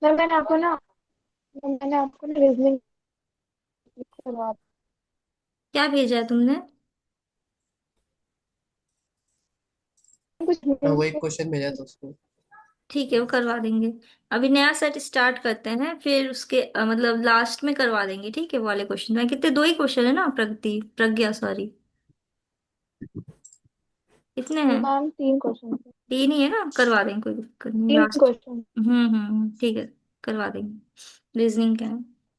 Ma'am मैंने आपको ना रीजनिंग करवा क्या भेजा है तुमने? कुछ हाँ, मीनिंग वो एक के। क्वेश्चन भेजा था उसको। ठीक है, वो करवा देंगे। अभी नया सेट स्टार्ट करते हैं, फिर उसके मतलब लास्ट में करवा देंगे। ठीक है, वो वाले क्वेश्चन में कितने, दो ही क्वेश्चन है ना, प्रगति प्रज्ञा सॉरी। कितने हैं? मैम 3 क्वेश्चन थे। तीन ही है ना, करवा देंगे, कोई दिक्कत नहीं, तीन लास्ट। क्वेश्चन ठीक है, करवा देंगे। रीजनिंग क्या है,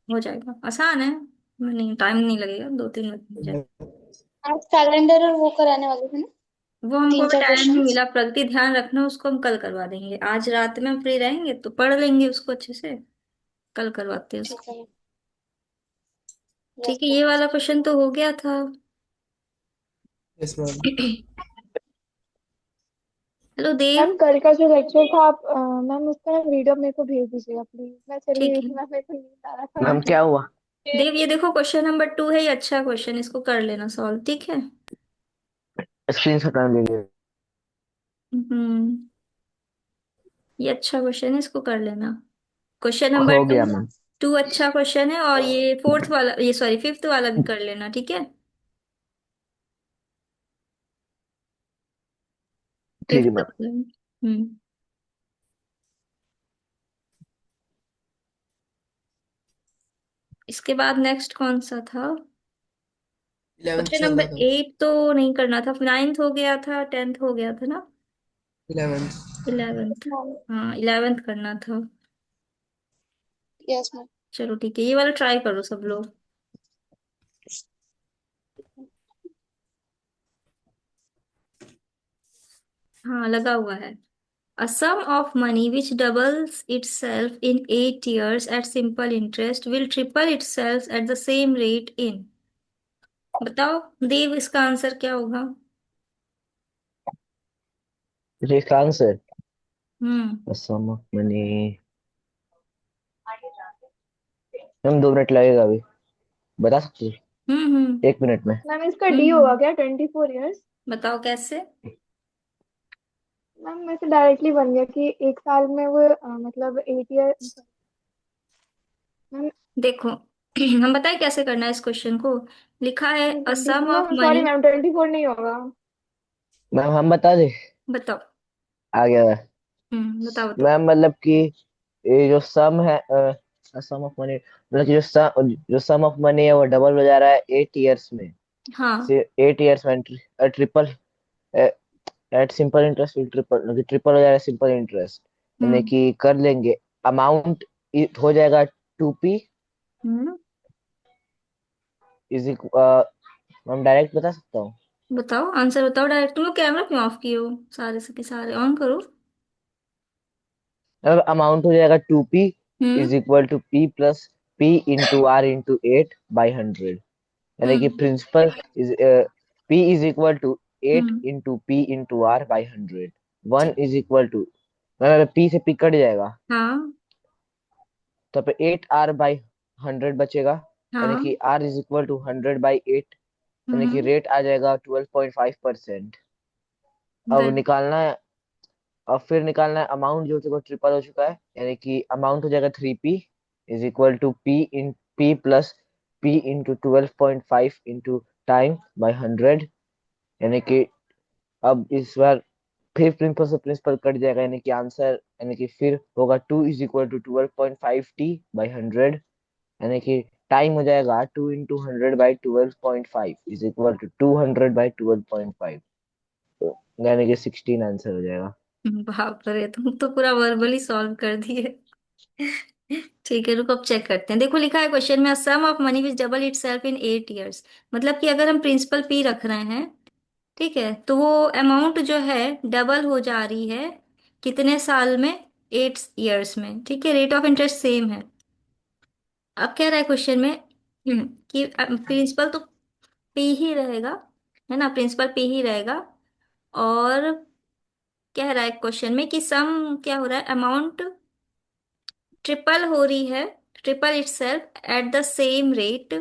हो जाएगा, आसान है। नहीं, टाइम नहीं लगेगा, 2-3 मिनट में हो जाएगा। आप कैलेंडर और वो कराने वाले थे ना। वो हमको तीन अभी चार टाइम नहीं क्वेश्चंस मिला, प्रगति ध्यान रखना, उसको हम कल करवा देंगे। आज रात में हम फ्री रहेंगे तो पढ़ लेंगे उसको अच्छे से। कल करवाते हैं उसको। ठीक है। ठीक यस है, ये मैम। वाला क्वेश्चन तो हो गया था। Yes ma'am. हेलो देव। मैम कल का जो लेक्चर था आप मैम उसका वीडियो मेरे को भेज दीजिएगा प्लीज। मैं चली ठीक गई है। थी मैम, मेरे को नींद आ रहा था हाँ मैम। मैम क्या हुआ? देव, ये देखो क्वेश्चन नंबर 2 है, ये अच्छा क्वेश्चन, इसको कर लेना सॉल्व, ठीक है। स्क्रीन शॉट ले लिए। हम्म ये अच्छा क्वेश्चन है, इसको कर लेना। क्वेश्चन नंबर हो टू। गया मैम। टू अच्छा क्वेश्चन है, और ये फोर्थ वाला, ये सॉरी फिफ्थ वाला भी कर लेना, ठीक है। ठीक फिफ्थ है मैम। वाला। इसके बाद नेक्स्ट कौन सा था? 11th क्वेश्चन चल नंबर रहा था। 8 तो नहीं करना था, नाइन्थ हो गया था, 10th हो गया था ना। 11th। 11th। मैम हाँ, 11th करना था। Yes ma'am. चलो ठीक है, ये वाला ट्राई करो सब लोग। हाँ, लगा हुआ है। A sum of money which doubles itself in 8 years at simple interest will triple itself at the same rate in। बताओ देव, इसका आंसर क्या होगा? मुझे इसका answer hmm sum of money. Ma'am 2 minute लगेगा अभी। बता सकते हो? हम्म हम्म 1 मिनट में। मैम इसका डी होगा हम्म क्या 24 ईयर्स? बताओ कैसे। मैम वैसे डायरेक्टली बन गया कि एक साल में वो मतलब 8 ईयर। मैम देखो हम बताएं कैसे करना है इस क्वेश्चन को। लिखा है a twenty sum no of sorry money. Ma'am 24 नहीं होगा। मैम हम बता दे। बताओ। आ गया है। बताओ बताओ। मैम मतलब कि ये जो सम है सम ऑफ मनी, मतलब कि जो सम ऑफ मनी है वो डबल हो जा रहा है 8 इयर्स में। हाँ। से 8 इयर्स में triple eight simple interest will triple, triple हो जाएगा सिंपल इंटरेस्ट। यानी हम्म कि कर लेंगे अमाउंट हो जाएगा 2p हम्म इज। हम डायरेक्ट बता सकता हूँ। बताओ आंसर, बताओ डायरेक्ट। तुम लोग कैमरा क्यों ऑफ किए हो? सारे के सारे ऑन करो। अब अमाउंट हो जाएगा 2p hmm is equal to p plus p into r into 8/100। यानी कि hmm principal is p is equal to 8 hmm into p into r/100। One ठीक। इज इक्वल टू, मतलब p से p कट जाएगा हाँ तो पे 8r/100 बचेगा। यानी हाँ। कि r इज इक्वल टू 100/8। यानी कि हम्म रेट आ जाएगा 12.5%। अब वेरी। निकालना है। अब फिर निकालना है अमाउंट जो देखो ट्रिपल हो चुका है। यानी कि अमाउंट हो जाएगा 3p is equal to p plus p into 12.5 into time by 100। यानी कि अब इस बार फिर प्रिंसिपल से प्रिंसिपल कट जाएगा। यानी कि आंसर, यानी कि फिर होगा 2 इज इक्वल टू 12.5t/100। यानी कि टाइम हो जाएगा 2 इंटू 100/12.5 इज इक्वल टू 200/12.5। यानी कि 16 आंसर हो जाएगा। बाप रे, तुम तो पूरा वर्बली सॉल्व कर दिए। ठीक है, रुको अब चेक करते हैं। देखो लिखा है क्वेश्चन में, sum of money which double itself in 8 years. मतलब कि अगर हम प्रिंसिपल पी रख रहे हैं, ठीक है, तो वो अमाउंट जो है डबल हो जा रही है। कितने साल में? 8 इयर्स में, ठीक है। रेट ऑफ इंटरेस्ट सेम है। अब कह रहा है क्वेश्चन में कि प्रिंसिपल तो पे ही रहेगा, है ना, प्रिंसिपल पे ही रहेगा। और कह रहा है क्वेश्चन में कि सम क्या हो रहा है, अमाउंट ट्रिपल हो रही है, triple itself at the same rate.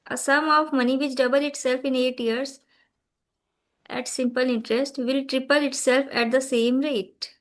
A sum of money which double itself in 8 years at simple interest will triple itself at the same rate?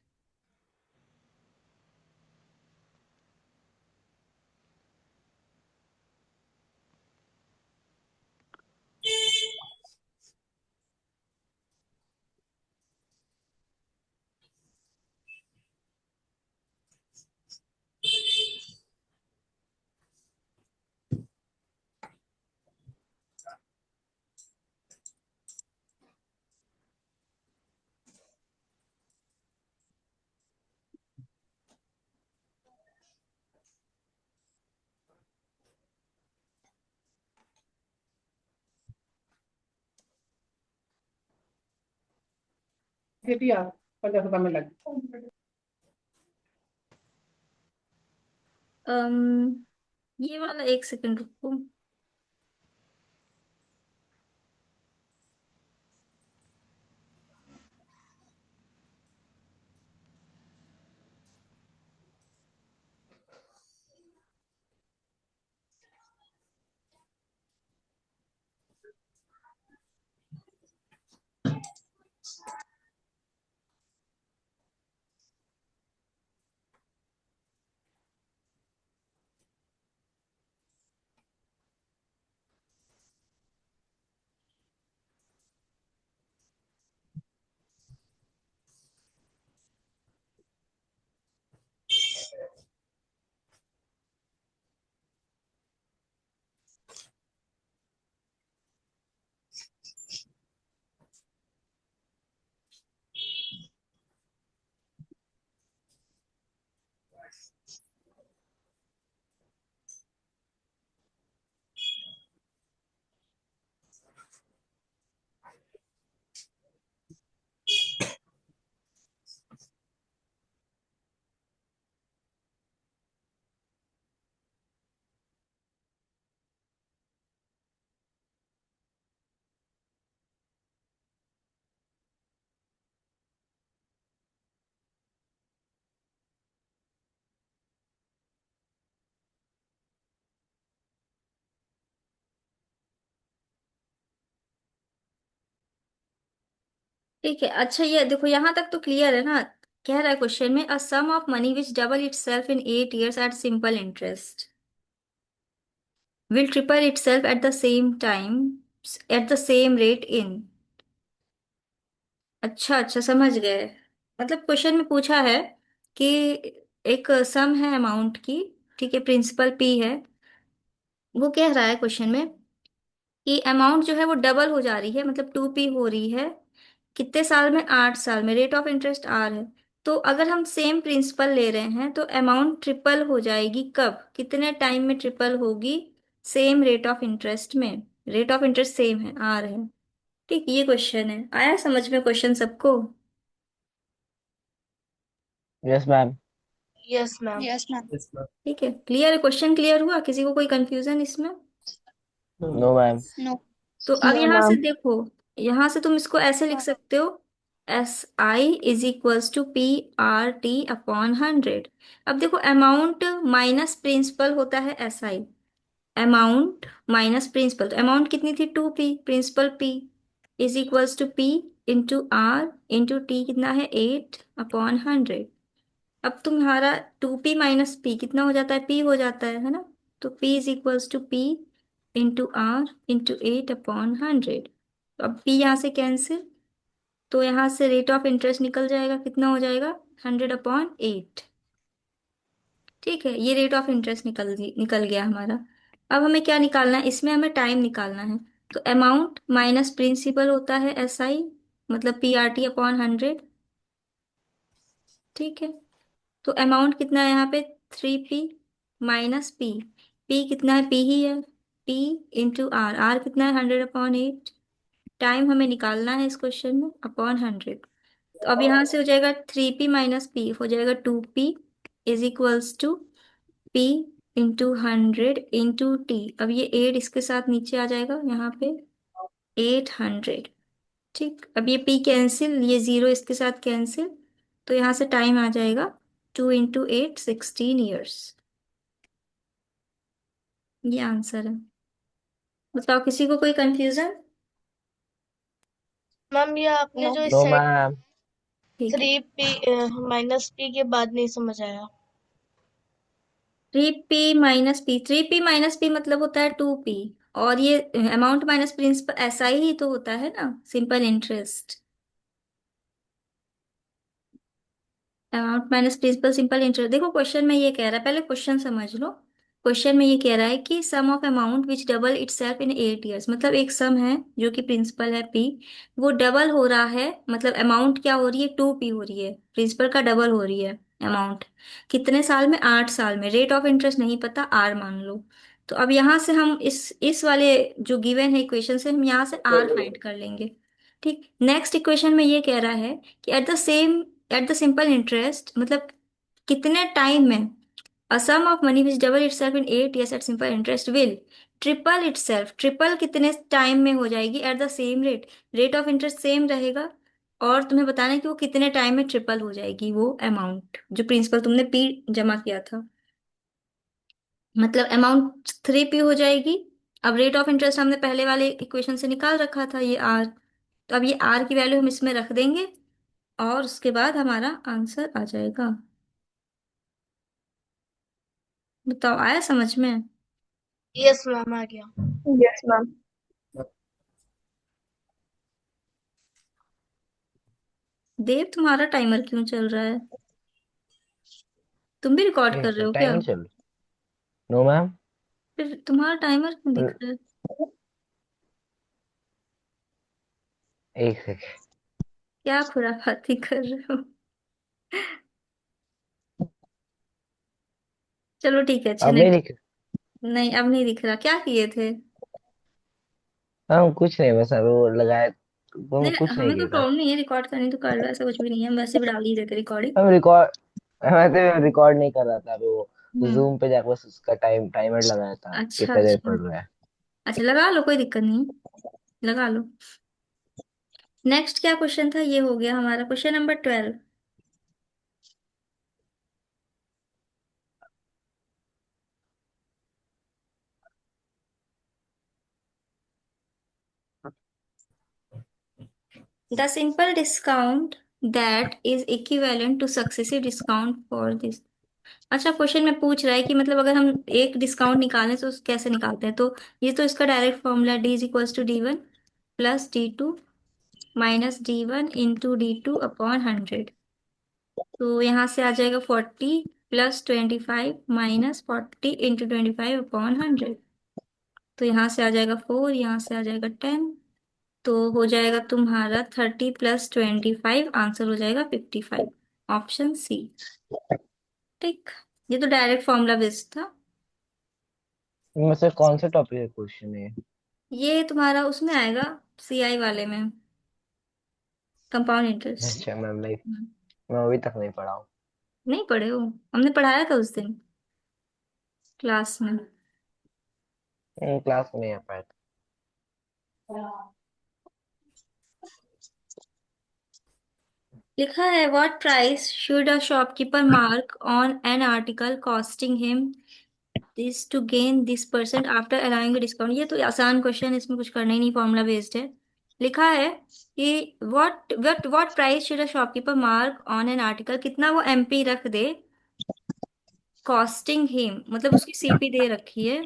ये वाला एक सेकंड रुको। ठीक है, अच्छा ये देखो यहाँ तक तो क्लियर है ना। कह रहा है क्वेश्चन में a sum of money which double itself in 8 years at simple interest will triple itself at the same time at the same rate in। अच्छा अच्छा, समझ गए। मतलब क्वेश्चन में पूछा है कि एक सम है अमाउंट की, ठीक है, प्रिंसिपल पी है। वो कह रहा है क्वेश्चन में कि अमाउंट जो है वो डबल हो जा रही है, मतलब 2p हो रही है। कितने साल में? 8 साल में। रेट ऑफ इंटरेस्ट आर है। तो अगर हम सेम प्रिंसिपल ले रहे हैं तो अमाउंट ट्रिपल हो जाएगी कब, कितने टाइम में ट्रिपल होगी? सेम रेट ऑफ इंटरेस्ट में। रेट ऑफ इंटरेस्ट सेम है, आर है। ठीक, ये क्वेश्चन है। आया समझ में क्वेश्चन सबको? Yes ma'am. Yes ma'am. Yes, ma'am. ठीक है, क्लियर है? क्वेश्चन क्लियर हुआ? किसी को कोई कंफ्यूजन इसमें? No, no ma'am. नो। तो अब नो यहाँ से मैम। देखो, यहाँ से तुम इसको ऐसे लिख सकते हो, SI = PR T/100। अब देखो, अमाउंट माइनस प्रिंसिपल होता है SI। अमाउंट माइनस प्रिंसिपल, तो अमाउंट कितनी थी? 2p, principal p = P × R × T, कितना है? 8/100। अब तुम्हारा 2p - p कितना हो जाता है? p हो जाता है ना? तो P = P × R × 8/100। तो अब p यहाँ से कैंसिल, तो यहाँ से रेट ऑफ इंटरेस्ट निकल जाएगा, कितना हो जाएगा? 100/8। ठीक है, ये रेट ऑफ इंटरेस्ट निकल गया हमारा। अब हमें क्या निकालना है? इसमें हमें टाइम निकालना है। तो अमाउंट माइनस प्रिंसिपल होता है SI, मतलब PRT/100। ठीक है, तो अमाउंट कितना है यहाँ पे? 3p - p कितना है? p ही है। P × R, R कितना है? 100/8। टाइम हमें निकालना है इस क्वेश्चन में, /100। तो अब यहाँ से हो जाएगा 3p - p, हो जाएगा 2p = P × 100 × T। अब ये 8 इसके साथ नीचे आ जाएगा यहाँ पे, 800। ठीक, अब ये p कैंसिल, ये 0 इसके साथ कैंसिल, तो यहाँ से टाइम आ जाएगा 2 × 8 16 years। ये आंसर है। बताओ, किसी को कोई कंफ्यूजन? मैम ये आपने नो जो नो सेट मैम। ठीक है। 3p माइनस p के बाद नहीं समझ आया। 3p - p, 3p - p मतलब होता है 2p। और ये अमाउंट माइनस प्रिंसिपल ऐसा ही तो होता है ना, simple interest. Amount minus principal simple interest. देखो क्वेश्चन में ये कह रहा है, पहले क्वेश्चन समझ लो। क्वेश्चन में ये कह रहा है कि sum of amount which double itself in 8 years, मतलब एक सम है जो कि प्रिंसिपल है p, वो डबल हो रहा है। मतलब अमाउंट क्या हो रही है, 2p हो रही है, प्रिंसिपल का डबल हो रही है अमाउंट। कितने साल में, 8 साल में। रेट ऑफ इंटरेस्ट नहीं पता, r मान लो। तो अब यहाँ से हम इस वाले जो गिवन है इक्वेशन से हम यहाँ से r फाइंड कर लेंगे। ठीक, नेक्स्ट इक्वेशन में ये कह रहा है कि एट द सिंपल इंटरेस्ट, मतलब कितने टाइम में a sum of money which double itself in 8 years at simple interest will triple itself. Triple कितने टाइम में हो जाएगी at the same rate, rate of interest same रहेगा। और तुम्हें बताना है कि वो कितने टाइम में ट्रिपल हो जाएगी वो अमाउंट जो प्रिंसिपल तुमने पी जमा किया था। मतलब अमाउंट 3p हो जाएगी। अब रेट ऑफ इंटरेस्ट हमने पहले वाले इक्वेशन से निकाल रखा था, ये r। तो अब ये r की वैल्यू हम इसमें रख देंगे और उसके बाद हमारा आंसर आ जाएगा। बताओ, आया समझ में? यस मैम आ गया। Yes ma'am. देव, तुम्हारा टाइमर क्यों चल रहा है? तुम भी रिकॉर्ड कर रहे हो क्या? टाइम चल। No ma'am. फिर तुम्हारा टाइमर क्यों दिख रहा है? एक सेकेंड। क्या खुराफाती कर रहे हो? चलो ठीक है, अच्छे अब ने। नहीं लिख। नहीं, अब नहीं दिख रहा, क्या किए थे? हम कुछ नहीं, बस अभी वो लगाए। नहीं तुम नहीं, कुछ नहीं हमें कोई किया था। प्रॉब्लम नहीं है, रिकॉर्ड करनी तो कर लो, ऐसा कुछ भी नहीं है, हम वैसे भी डाल ही देते रिकॉर्डिंग। हम रिकॉर्ड मैं तो रिकॉर्ड नहीं कर रहा था अभी वो। हम्म। जूम पे जाकर बस उसका टाइमर लगाया था अच्छा कितना देर अच्छा। पड़ रहा है। अच्छा, लगा लो, कोई दिक्कत नहीं है, लगा लो। नेक्स्ट क्या क्वेश्चन था, ये हो गया हमारा question number 12। The simple discount that is equivalent two successive discount for this. अच्छा, क्वेश्चन में पूछ रहा है कि मतलब अगर हम एक डिस्काउंट निकालें तो कैसे निकालते हैं। तो ये तो इसका direct formula D=D1 plus D2 minus D1 into D2 upon 100। तो यहाँ से आ जाएगा 40 प्लस 25 माइनस 40 इंटू 25 अपॉन 100। तो यहाँ से आ जाएगा 4, यहाँ से आ जाएगा 10। तो हो जाएगा तुम्हारा 30 प्लस 25, आंसर हो जाएगा 55, ऑप्शन सी। ठीक, ये तो डायरेक्ट फॉर्मूला बेस्ड था। इनमें से कौन सा टॉपिक है क्वेश्चन है? ये तुम्हारा उसमें आएगा, CI वाले में, कंपाउंड इंटरेस्ट। अच्छा मैम, नहीं। मैं अभी तक नहीं पढ़ा हूँ। नहीं पढ़े हो? हमने पढ़ाया था उस दिन क्लास में। क्लास में नहीं आ पाया था। लिखा है what price should a shopkeeper mark on an article costing him this to gain this percent after allowing discount. ये तो आसान क्वेश्चन है, इसमें कुछ करना ही नहीं, फॉर्मूला बेस्ड है। लिखा है कि what price should a shopkeeper mark on an article, कितना वो MP रख दे कॉस्टिंग हिम, मतलब उसकी CP दे रखी है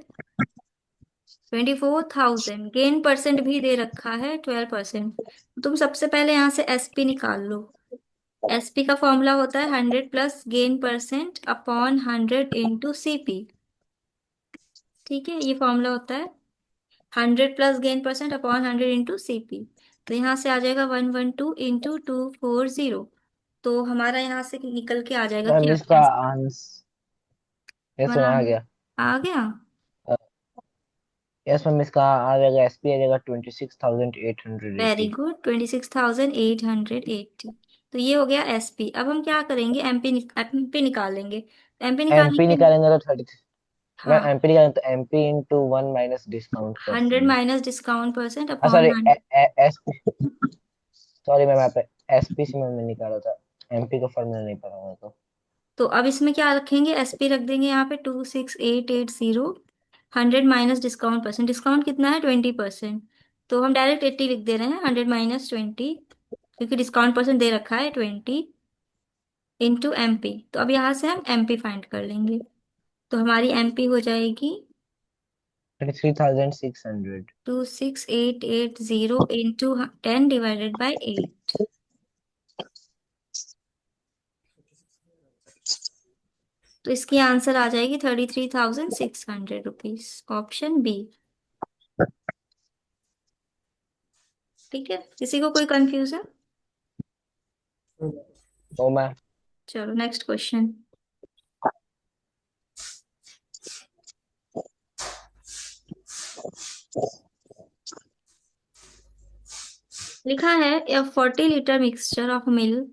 24,000, गेन परसेंट भी दे रखा है 12%। तुम सबसे पहले यहाँ से SP निकाल लो। SP का फॉर्मूला होता है 100 plus gain percent upon 100 into CP। ठीक है, ये फॉर्मूला होता है 100 plus gain percent upon 100 into CP। तो यहाँ से आ जाएगा 112 इंटू 240। तो हमारा यहाँ से निकल के आ जाएगा मैम क्या? इसका आंसर। यस मैम हमारा आ गया। आ गया। यस मैम इसका आ जाएगा, एसपी आ जाएगा 26,880। Very good, 26,880। तो ये हो गया SP। अब हम क्या करेंगे, MP निकालेंगे। MP निकालने एमपी के, निकालेंगे तो 30। मैं हाँ, एमपी निकालेंगे तो MP into 1 minus discount 100 percent. Minus discount percent sorry, upon 100। SP. Sorry ma'am, यहाँ पे एसपी से मैंने निकाला था। एमपी का फॉर्मूला नहीं पता मेरे को। तो अब इसमें क्या रखेंगे, SP रख देंगे यहाँ पे 26880। 100 माइनस डिस्काउंट परसेंट, डिस्काउंट कितना है 20%। तो हम डायरेक्ट 80 लिख दे रहे हैं, 100 - 20, क्योंकि डिस्काउंट परसेंट दे रखा है 20 इंटू MP। तो अब यहाँ से हम MP फाइंड कर लेंगे। तो हमारी MP हो जाएगी 33,600। 26880 इंटू 10/8। तो इसकी आंसर आ जाएगी 33,600 रुपीज, ऑप्शन बी। ठीक है, किसी को कोई कंफ्यूजन? तो मैं चलो नेक्स्ट क्वेश्चन। लिखा है a 40 liter mixture of milk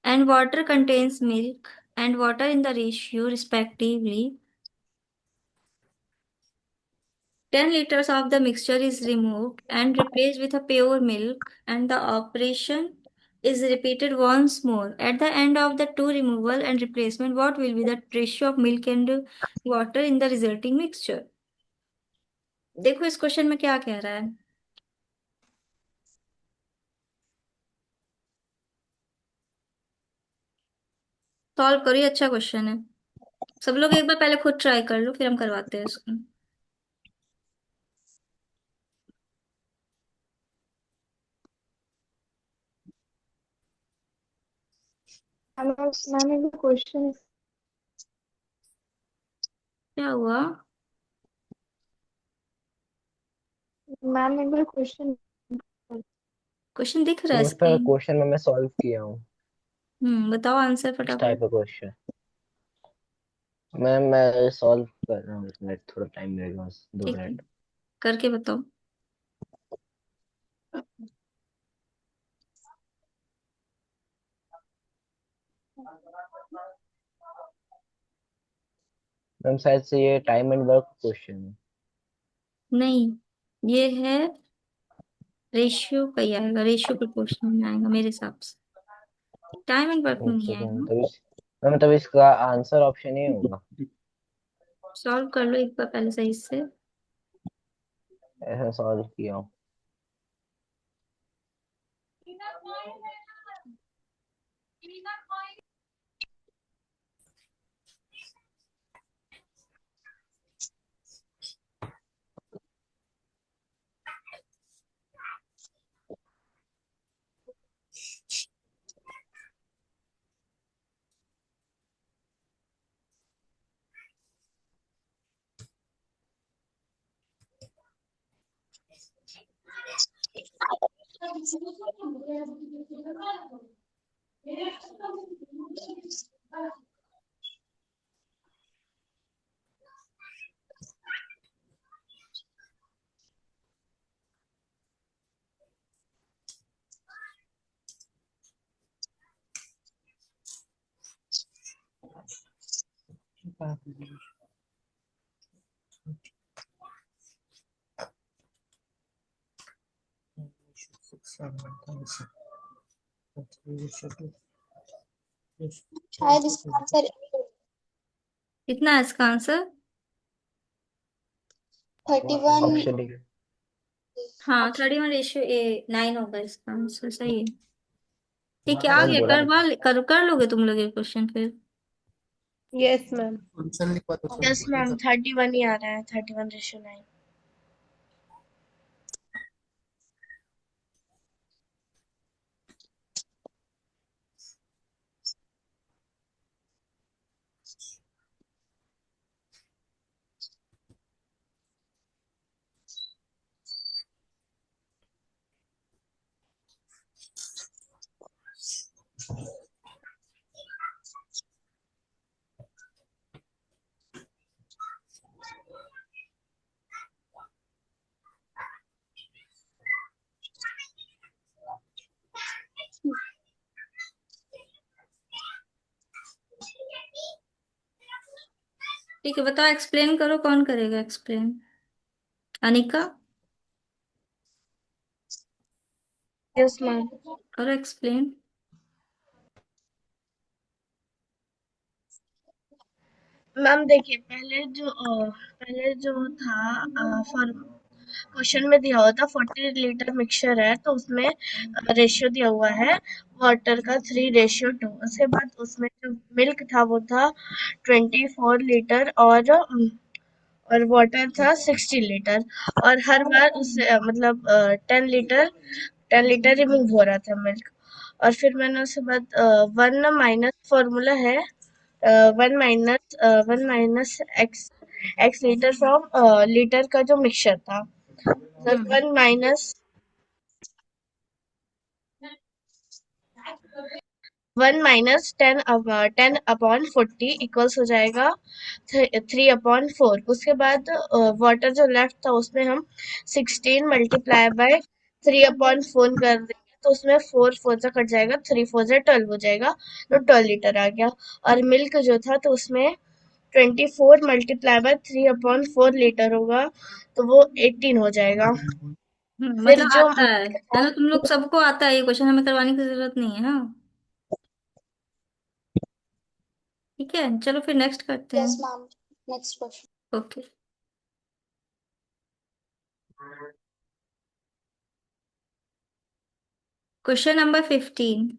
and water contains milk and water in the ratio respectively 10 liters of the mixture is removed and replaced with a pure milk, and the operation is repeated once more. At the end of the two removal and replacement, what will be the ratio of milk and water in the resulting mixture? देखो इस question में क्या कह रहा है। Solve करो, ये अच्छा क्वेश्चन है। सब लोग एक बार पहले खुद ट्राई कर लो, फिर हम करवाते हैं इसको। मैम एक क्वेश्चन, क्या हुआ? मैम एक बार क्वेश्चन। क्वेश्चन दिख रहा है तो उस पर स्क्रीन? क्वेश्चन में मैं सॉल्व किया हूँ। बताओ आंसर इस फटाफट। टाइप का क्वेश्चन मैं सॉल्व कर रहा हूँ। 1 मिनट, थोड़ा टाइम लगेगा, बस दो ठीक है, मिनट करके बताओ। मैम शायद से ये टाइम एंड वर्क क्वेश्चन है। नहीं, ये है रेशियो का ही आएगा, रेशियो प्रोपोर्शनल में आएगा मेरे हिसाब से, टाइम एंड वर्क में नहीं ओके मैम, आएगा। तब इसका आंसर ऑप्शन ही होगा। सॉल्व कर लो एक बार पहले सही से। ऐसा सॉल्व किया हूँ। शायद इसका आंसर कितना है इसका आंसर? 31। ऑप्शन हाँ, 31:9 होगा इसका आंसर, सही है। ठीक है, आ मैम गया। बोला। कर लोगे तुम लोग ये क्वेश्चन फिर? Yes ma'am. फंक्शन लिखवा दो सर। यस मैम 31 ही आ रहा है, 31:9। ठीक है, बताओ, एक्सप्लेन करो, कौन करेगा एक्सप्लेन? Anika, yes ma'am. करो एक्सप्लेन। मैम देखिए, पहले जो था क्वेश्चन में दिया हुआ था 40 लीटर मिक्सचर है, तो उसमें रेशियो दिया हुआ है वाटर का 3:2। उसके बाद उसमें जो मिल्क था वो था 24 लीटर, और वाटर था 60 लीटर। और हर बार उससे मतलब 10 लीटर रिमूव हो रहा था मिल्क। और फिर मैंने उसके बाद वन माइनस फॉर्मूला है, one minus x litre from litre का जो मिक्सचर था, सर हम्म वन माइनस 10/40 इक्वल्स हो जाएगा 3/4। उसके बाद वाटर जो लेफ्ट था उसमें हम 16 × 3/4 कर देंगे, तो उसमें 4 4 से कट जाएगा, 3 4 से 12 हो जाएगा, तो 12 लीटर आ गया। और मिल्क जो था तो उसमें 24 × 3/4 लीटर होगा, तो वो 18 हो जाएगा। फिर मतलब जो आता है, मिल्क था, चलो तुम लोग सबको आता है, ये क्वेश्चन हमें करवाने की जरूरत नहीं है। हाँ ठीक है, चलो फिर नेक्स्ट करते हैं। Yes, ma'am. Next question. Okay, question number 15।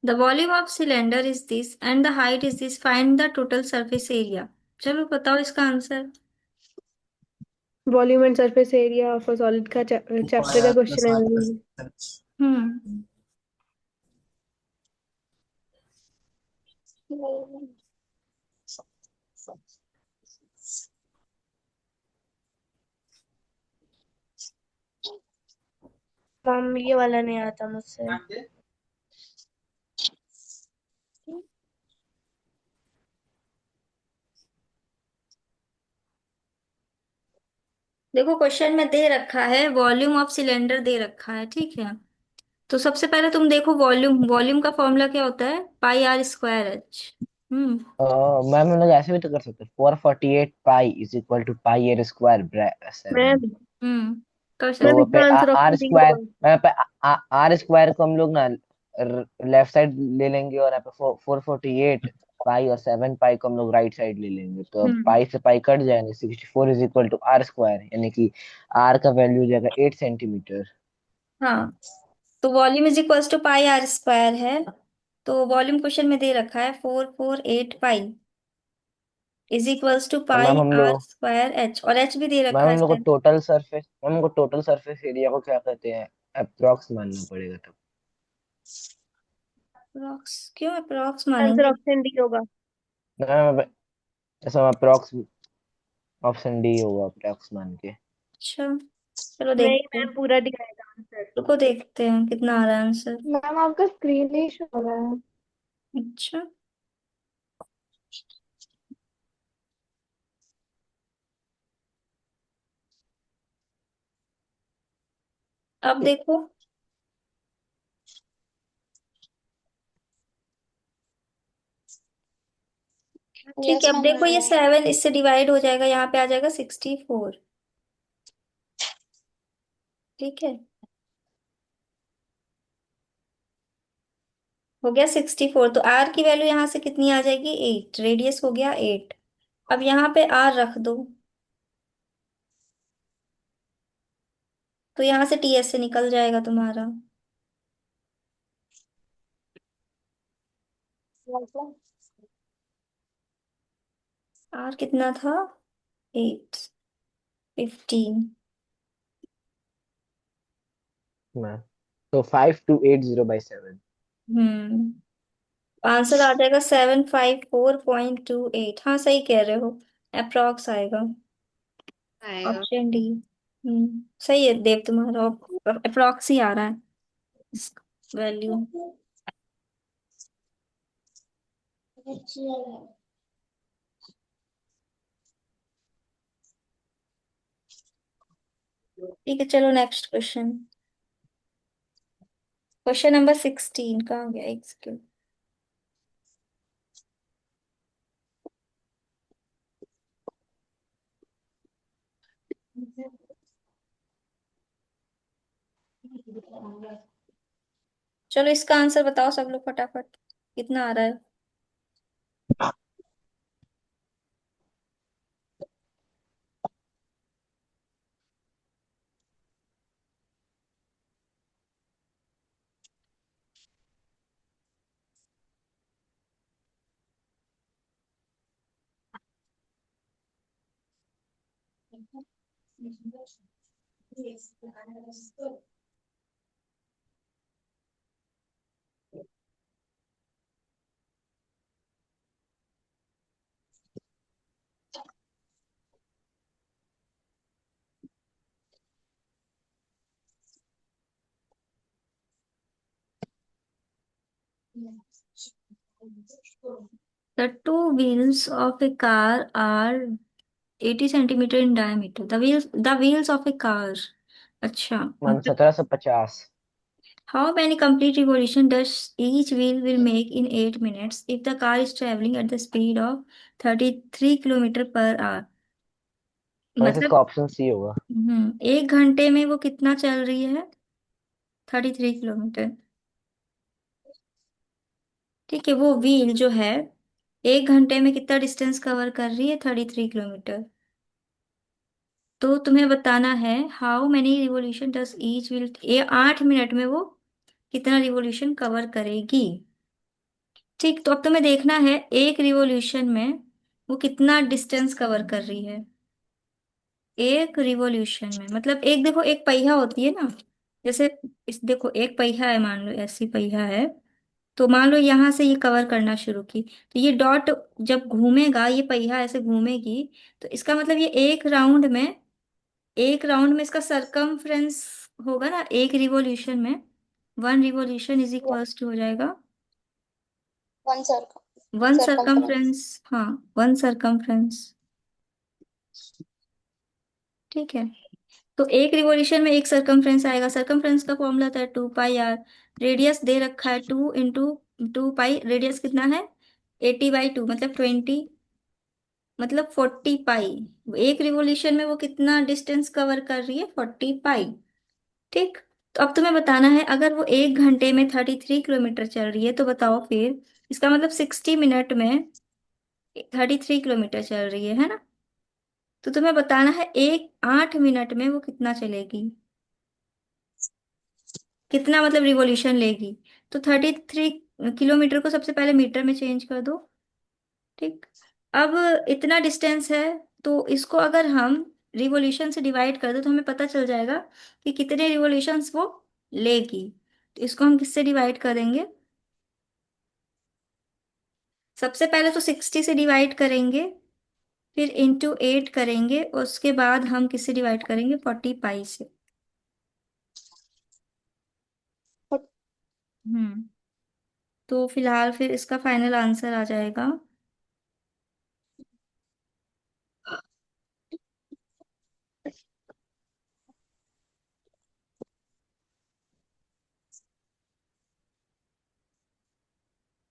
The volume of cylinder is this and the height is this. Find the total surface area. चलो बताओ इसका answer. Volume and surface area of a solid का chapter का question है। हम्म ma'am ये वाला नहीं आता मुझसे। देखो क्वेश्चन में दे रखा है वॉल्यूम ऑफ सिलेंडर दे रखा है, ठीक है। तो सबसे पहले तुम देखो वॉल्यूम, वॉल्यूम का फॉर्मूला क्या होता है, πr²h। हम्म मैम हम लोग ऐसे भी तो कर सकते हैं, 448 pi is equal to pi r square मैं 7। हम्म कर तो सकते वहाँ इसका पे answer are option D square, होगा। वहाँ पे आर स्क्वायर को हम लोग ना लेफ्ट साइड ले लेंगे, और यहाँ पे 448 पाई और 7 पाई को हम लोग राइट साइड ले लेंगे, तो हम्म पाई से पाई कट जाएंगे, 64 is equal to r square, यानी कि आर का वैल्यू हो जाएगा 8 सेंटीमीटर। हाँ, तो volume is equals to πr² है। तो वॉल्यूम क्वेश्चन में दे रखा है 448 पाई इज इक्वल्स टू और पाई आर स्क्वायर एच, और एच भी दे मैम रखा है हम लोग को शायद। टोटल सरफेस, मैम हमको टोटल सरफेस एरिया को क्या कहते हैं, अप्रोक्स मानना पड़ेगा तब। अप्रोक्स क्यों अप्रोक्स आंसर मानेंगे? ऑप्शन डी होगा। मैम ऐसा अप्रोक्स ऑप्शन डी होगा, अप्रोक्स मान के। अच्छा, चलो नहीं देखते हैं। मैम, पूरा दिखाएगा आंसर। रुको देखते हैं कितना आ रहा है आंसर। मैम आपका स्क्रीन ही शो हो रहा है। अच्छा, अब देखो। ठीक है, Yes, अब ma'am. देखो ये Uh, 7 इससे डिवाइड हो जाएगा, यहाँ पे आ जाएगा 64। ठीक है, हो गया 64। तो आर की वैल्यू यहाँ से कितनी आ जाएगी, 8। रेडियस हो गया 8। अब यहाँ पे आर रख दो, तो यहाँ से टीएस से निकल जाएगा तुम्हारा। yes, ma'am. आर कितना था, 8, 15। मैम तो 5280/7। हम्म आंसर आ जाएगा 754.28। हाँ सही कह रहे हो, अप्रोक्स आएगा। आएगा। Option D. सही है देव, तुम्हारा अप्रोक्स ही आ रहा है वैल्यू। ठीक है, चलो नेक्स्ट क्वेश्चन। क्वेश्चन नंबर 16 कहाँ गया, एक सेकेंड। चलो इसका आंसर बताओ सब लोग फटाफट, कितना आ रहा है। The two wheels of a car are 80 centimeter in diameter. The wheels of a car. अच्छा, मान मतलब 1750। how many complete revolution does each wheel will make in 8 minutes if the car is traveling at the speed of 33 kilometre per our? वैसे मतलब इसका option C होगा। 1 घंटे में वो कितना चल रही है? 33 किलोमीटर। ठीक है, वो व्हील जो है 1 घंटे में कितना डिस्टेंस कवर कर रही है? 33 किलोमीटर। तो तुम्हें बताना है how many revolution does each wheel, ये 8 मिनट में वो कितना रिवॉल्यूशन कवर करेगी। ठीक, तो अब तुम्हें देखना है एक रिवॉल्यूशन में वो कितना डिस्टेंस कवर कर रही है। एक रिवॉल्यूशन में मतलब एक, देखो एक पहिया होती है ना, जैसे इस देखो एक पहिया है, मान लो ऐसी पहिया है। तो मान लो यहाँ से ये कवर करना शुरू की, तो ये डॉट जब घूमेगा, ये पहिया ऐसे घूमेगी, तो इसका मतलब ये एक राउंड में इसका सरकमफ्रेंस होगा ना, एक रिवॉल्यूशन में 1 रिवॉल्यूशन इज इक्वल्स टू हो जाएगा One वन circumference. सरकमफ्रेंस। हाँ, 1 सरकमफ्रेंस। ठीक है, तो एक रिवॉल्यूशन में एक सरकमफ्रेंस आएगा। सरकमफ्रेंस का फॉर्मूला था 2 पाई आर। रेडियस दे रखा है 2 इंटू 2 पाई। रेडियस कितना है? 80/2 मतलब 20, मतलब 40 पाई। एक रिवॉल्यूशन में वो कितना डिस्टेंस कवर कर रही है? 40 पाई। ठीक, तो अब तुम्हें बताना है अगर वो 1 घंटे में 33 किलोमीटर चल रही है, तो बताओ फिर इसका मतलब 60 मिनट में 33 किलोमीटर चल रही है ना? तो तुम्हें बताना है एक 8 मिनट में वो कितना चलेगी, कितना मतलब रिवॉल्यूशन लेगी। तो 33 किलोमीटर को सबसे पहले मीटर में चेंज कर दो। ठीक, अब इतना डिस्टेंस है, तो इसको अगर हम रिवॉल्यूशन से डिवाइड कर दो तो हमें पता चल जाएगा कि कितने रिवॉल्यूशंस वो लेगी। तो इसको हम किससे डिवाइड करेंगे? सबसे पहले तो 60 से डिवाइड करेंगे, फिर इंटू 8 करेंगे, और उसके बाद हम किससे डिवाइड करेंगे? 40 पाई से। But हम्म तो फिलहाल फिर इसका फाइनल आंसर आ जाएगा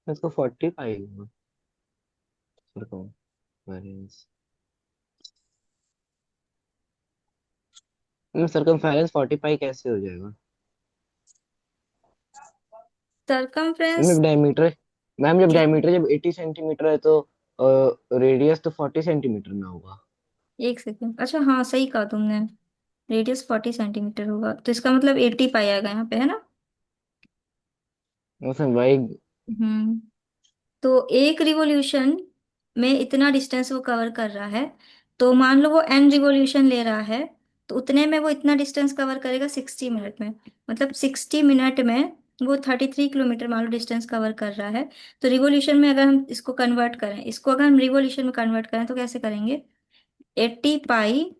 इसको 45 होगा। सरकमफेरेंस सरकमफेरेंस 45 कैसे हो जाएगा? Ma'am circumference. जब डायमीटर मैम जब डायमीटर जब 80 सेंटीमीटर है तो रेडियस तो 40 सेंटीमीटर में होगा। एक सेकेंड, अच्छा हाँ सही कहा तुमने, रेडियस 40 सेंटीमीटर होगा, तो इसका मतलब 80 पाई आएगा यहाँ पे, है ना? उसमें भाई। हम्म तो एक रिवॉल्यूशन में इतना डिस्टेंस वो कवर कर रहा है, तो मान लो वो n रिवॉल्यूशन ले रहा है, तो उतने में वो इतना डिस्टेंस कवर करेगा 60 मिनट में। मतलब 60 मिनट में वो 33 किलोमीटर मान लो डिस्टेंस कवर कर रहा है। तो रिवॉल्यूशन में अगर हम इसको कन्वर्ट करें, इसको अगर हम रिवॉल्यूशन में कन्वर्ट करें तो कैसे करेंगे? 80 पाई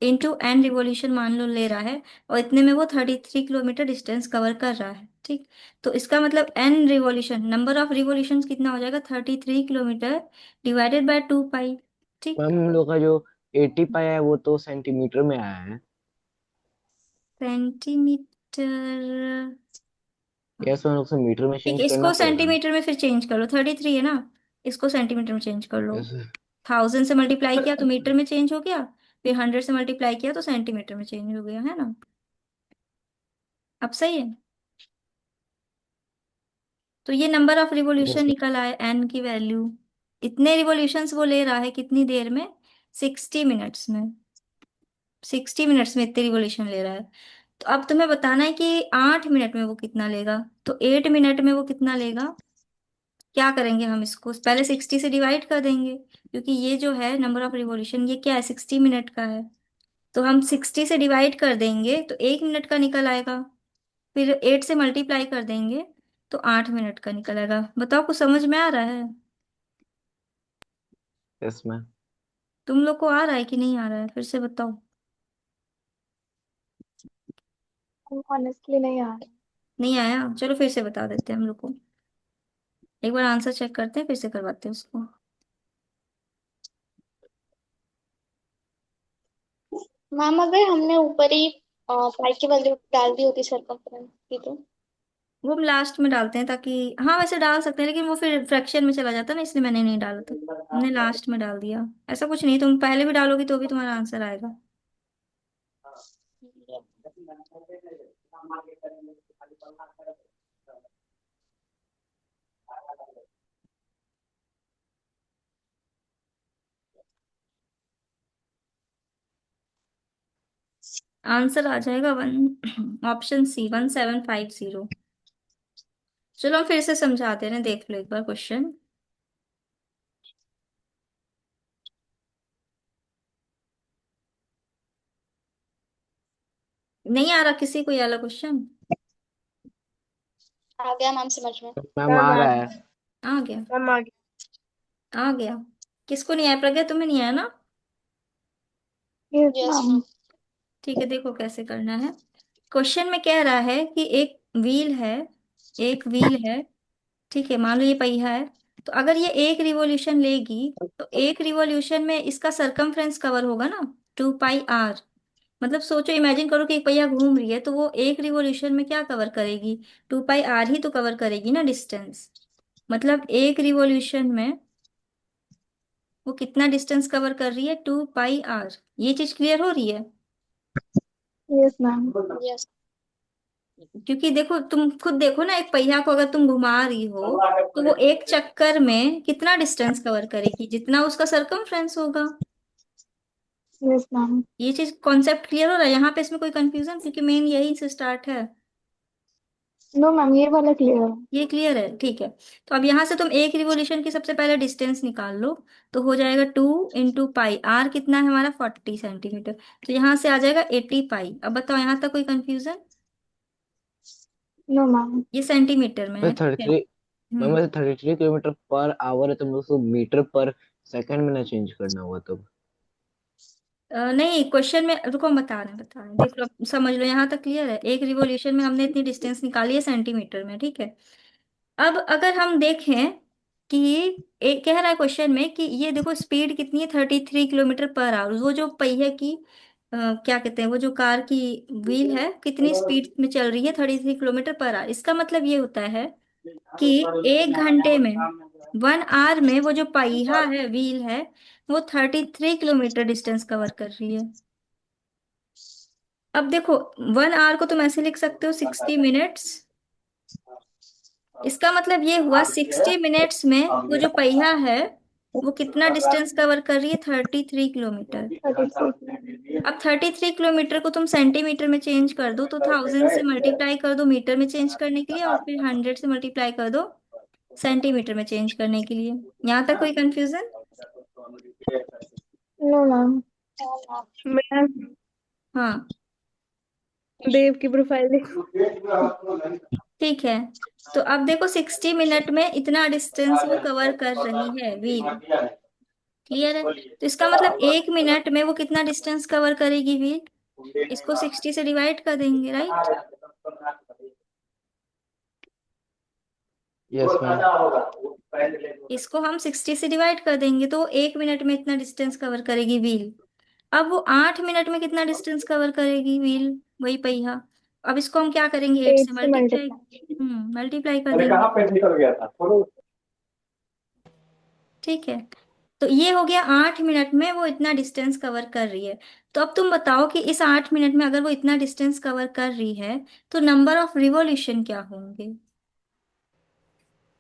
इंटू एन रिवॉल्यूशन मान लो ले रहा है, और इतने में वो 33 किलोमीटर डिस्टेंस कवर कर रहा है। ठीक, तो इसका मतलब N revolution, number of revolution कितना हो जाएगा? 33 किलोमीटर डिवाइडेड बाय 2 पाई। ठीक, मैम हम लोग का जो 80 पाया है वो तो सेंटीमीटर में आया है। सेंटीमीटर। हाँ, या इसको हम लोग से मीटर में ठीक चेंज है, करना इसको पड़ेगा। सेंटीमीटर में फिर चेंज कर लो, 33 है ना, इसको सेंटीमीटर में चेंज कर लो। ऐसे 1000 से मल्टीप्लाई किया तो मीटर में चेंज हो गया, फिर 100 से मल्टीप्लाई किया तो सेंटीमीटर में चेंज हो गया, है ना? अब सही है। तो ये नंबर ऑफ रिवॉल्यूशन जैसे निकल आए, एन की वैल्यू। इतने रिवॉल्यूशंस वो ले रहा है कितनी देर में? 60 मिनट्स में। 60 मिनट्स में इतने रिवॉल्यूशन ले रहा है। तो अब तुम्हें बताना है कि 8 मिनट में वो कितना लेगा। तो 8 मिनट में वो कितना लेगा? क्या करेंगे हम, इसको पहले 60 से डिवाइड कर देंगे, क्योंकि ये जो है नंबर ऑफ रिवॉल्यूशन ये क्या है? 60 मिनट का है। तो हम 60 से डिवाइड कर देंगे तो 1 मिनट का निकल आएगा। फिर 8 से मल्टीप्लाई कर देंगे तो 8 मिनट का निकल आएगा। बताओ कुछ समझ में आ रहा है? इसमें तुम लोग को आ रहा है कि नहीं आ रहा है, फिर से बताओ। ऑनेस्टली नहीं आ रहा। नहीं आया? चलो फिर से बता देते हैं हम लोग को। एक बार आंसर चेक करते हैं, फिर से करवाते हैं उसको। मैम अगर हमने ऊपर ही पाई की वैल्यू डाल दी होती सरकमफ्रेंस की तो। वो हम लास्ट में डालते हैं ताकि, हाँ वैसे डाल सकते हैं लेकिन वो फिर फ्रैक्शन में चला जाता है ना, इसलिए मैंने नहीं डाला था। हमने लास्ट में डाल दिया। ऐसा कुछ नहीं, तुम पहले भी डालोगी तो भी तुम्हारा आंसर आएगा। आंसर आ जाएगा ऑप्शन सी 1750। चलो हम फिर से समझाते हैं ना, देख लो एक बार क्वेश्चन। नहीं आ रहा किसी को ये वाला क्वेश्चन? आ गया मैम समझ में। मैम मैम आ आ रहा गया। है। आ गया? मैम आ गया। आ गया। किसको नहीं आया? प्रज्ञा तुम्हें नहीं आया ना? Yes yes ma'am. मैम। ठीक है, देखो कैसे करना है। क्वेश्चन में कह रहा है कि एक व्हील है, एक व्हील है, ठीक है, मान लो ये पहिया है। तो अगर ये एक रिवॉल्यूशन लेगी तो एक रिवॉल्यूशन में इसका सरकमफ्रेंस कवर होगा ना, 2πr। मतलब सोचो, इमेजिन करो कि एक पहिया घूम रही है तो वो एक रिवॉल्यूशन में क्या कवर करेगी? 2πr ही तो कवर करेगी ना डिस्टेंस। मतलब एक रिवॉल्यूशन में वो कितना डिस्टेंस कवर कर रही है? 2πr। ये चीज क्लियर हो रही है? Yes ma'am. यस। क्योंकि देखो, तुम खुद देखो ना, एक पहिया को अगर तुम घुमा रही हो तो वो एक चक्कर में कितना डिस्टेंस कवर करेगी? जितना उसका सरकमफ्रेंस होगा। Yes ma'am. ये चीज कॉन्सेप्ट क्लियर हो रहा है यहाँ पे? इसमें कोई कंफ्यूजन? क्योंकि मेन यही से स्टार्ट है। नो मैम, ये वाला क्लियर है। ये क्लियर है, ठीक है। तो अब यहाँ से तुम एक रिवोल्यूशन की सबसे पहले डिस्टेंस निकाल लो। तो हो जाएगा 2 × पाई। आर कितना है हमारा? 40 सेंटीमीटर। तो यहाँ से आ जाएगा 80 पाई। अब बताओ यहाँ तक कोई कंफ्यूजन? No ma'am. ये सेंटीमीटर में है, मैं ठीक है। 33 ma'am hmm. 33 kilometre per hour है, तो मुझे उसको मीटर पर सेकंड में ना चेंज करना होगा तब। नहीं, क्वेश्चन में रुको, हम बता रहे हैं, देख लो, अब समझ लो, यहाँ तक क्लियर है। एक रिवॉल्यूशन में हमने इतनी डिस्टेंस निकाली है सेंटीमीटर में, ठीक है। अब अगर हम देखें कि एक कह रहा है क्वेश्चन में कि ये देखो स्पीड कितनी है, 33 किलोमीटर पर आवर। वो जो पहिए की क्या कहते हैं, वो जो कार की व्हील है, कितनी स्पीड में चल रही है? 33 किलोमीटर पर आवर। इसका मतलब ये होता है कि 1 घंटे में, 1 आवर में, वो जो पहिया है, व्हील है, वो 33 किलोमीटर डिस्टेंस कवर कर रही है। अब देखो, 1 आवर को तुम ऐसे लिख सकते हो 60 मिनट्स। इसका मतलब ये हुआ 60 मिनट्स में वो जो पहिया है वो कितना डिस्टेंस कवर कर रही है? 33 किलोमीटर। 33। अब 33 किलोमीटर को तुम सेंटीमीटर में चेंज कर दो, तो 1000 से मल्टीप्लाई कर दो मीटर में चेंज करने के लिए, और फिर 100 से मल्टीप्लाई कर दो सेंटीमीटर में चेंज करने के लिए। यहाँ तक कोई कंफ्यूजन? No ma'am. मैम हाँ, देव की प्रोफाइल देखो। ठीक है। तो अब देखो, 60 मिनट में इतना डिस्टेंस वो कवर कर रही है व्हील। क्लियर है? तो इसका मतलब 1 मिनट में वो कितना डिस्टेंस कवर करेगी व्हील? इसको 60 से डिवाइड कर देंगे, राइट? Yes ma'am. इसको हम 60 से डिवाइड कर देंगे तो 1 मिनट में इतना डिस्टेंस कवर करेगी व्हील। अब वो 8 मिनट में कितना डिस्टेंस कवर करेगी व्हील, वही पहिया? अब इसको हम क्या करेंगे? 8 से 8 से मल्टीप्लाई। मल्टीप्लाई। मल्टीप्लाई कर देंगे। ठीक है। तो ये हो गया, 8 मिनट में वो इतना डिस्टेंस कवर कर रही है। तो अब तुम बताओ कि इस 8 मिनट में अगर वो इतना डिस्टेंस कवर कर रही है तो नंबर ऑफ रिवॉल्यूशन क्या होंगे?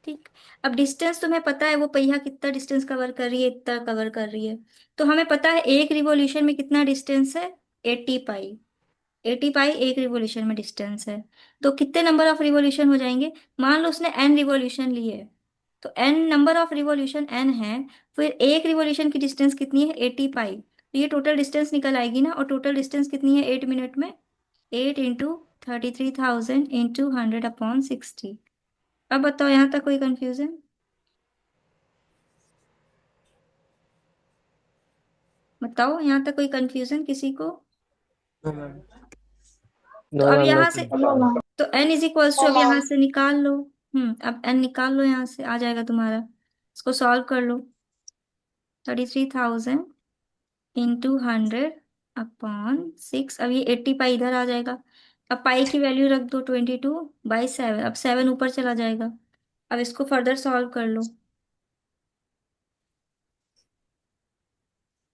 ठीक। अब डिस्टेंस तुम्हें पता है, वो पहिया कितना डिस्टेंस कवर कर रही है, इतना कवर कर रही है। तो हमें पता है एक रिवॉल्यूशन में कितना डिस्टेंस है? 80 पाई। 80 पाई एक रिवॉल्यूशन में डिस्टेंस है। तो कितने नंबर ऑफ रिवॉल्यूशन हो जाएंगे? मान लो उसने n रिवॉल्यूशन लिए, तो n number of revolution n है। फिर एक रिवॉल्यूशन की डिस्टेंस कितनी है? 80 पाई। तो ये टोटल डिस्टेंस निकल आएगी ना, और टोटल डिस्टेंस कितनी है 8 मिनट में? 8 इंटू 33,000 इंटू 100/60। अब बताओ यहाँ तक कोई कंफ्यूजन? बताओ यहाँ तक कोई कंफ्यूजन किसी को? No, ma'am. तो नो अब मैम, नो यहाँ से, नो मैम। तो n इज इक्वल्स टू, अब यहाँ से निकाल लो। अब n निकाल लो, यहाँ से आ जाएगा तुम्हारा। इसको सॉल्व कर लो। 33,000 इंटू 100/6। अब ये 80 पाई इधर आ जाएगा। अब पाई की वैल्यू रख दो 22/7। अब 7 ऊपर चला जाएगा। अब इसको फर्दर सॉल्व कर लो।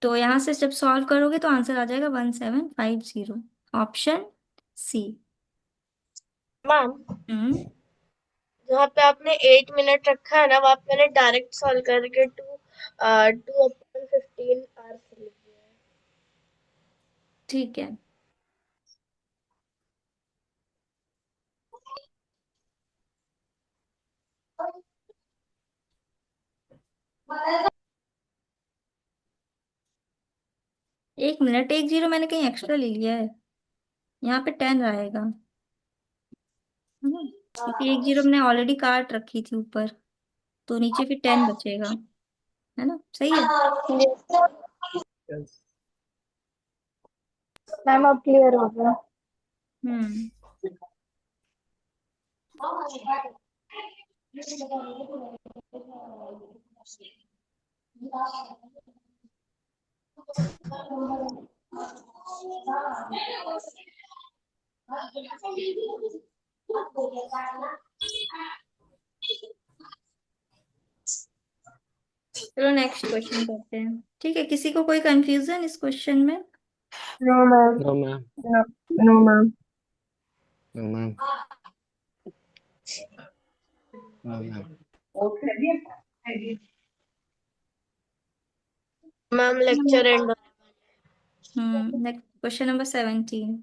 तो यहाँ से जब सॉल्व करोगे तो आंसर आ जाएगा 1750। Option C. मैम, हम्म जहाँ पे आपने 8 मिनट रखा है ना, वहाँ पे मैंने डायरेक्ट सॉल्व करके 2/15 आवर्स लिख दिया है। ठीक है। एक मिनट, 1 0 मैंने कहीं एक्स्ट्रा ले लिया है। यहाँ पे 10 रहेगा, है ना? क्योंकि 1 0 मैंने ऑलरेडी काट रखी थी ऊपर, तो नीचे फिर 10 बचेगा, है ना? सही है। Yes. मैम अब क्लियर हो गया। हम्म चलो नेक्स्ट क्वेश्चन करते हैं। ठीक है, किसी को कोई कंफ्यूजन इस क्वेश्चन में? No ma'am. No ma'am, no ma'am. No ma'am, no ma'am. Ma'am, lecture and next question number 17।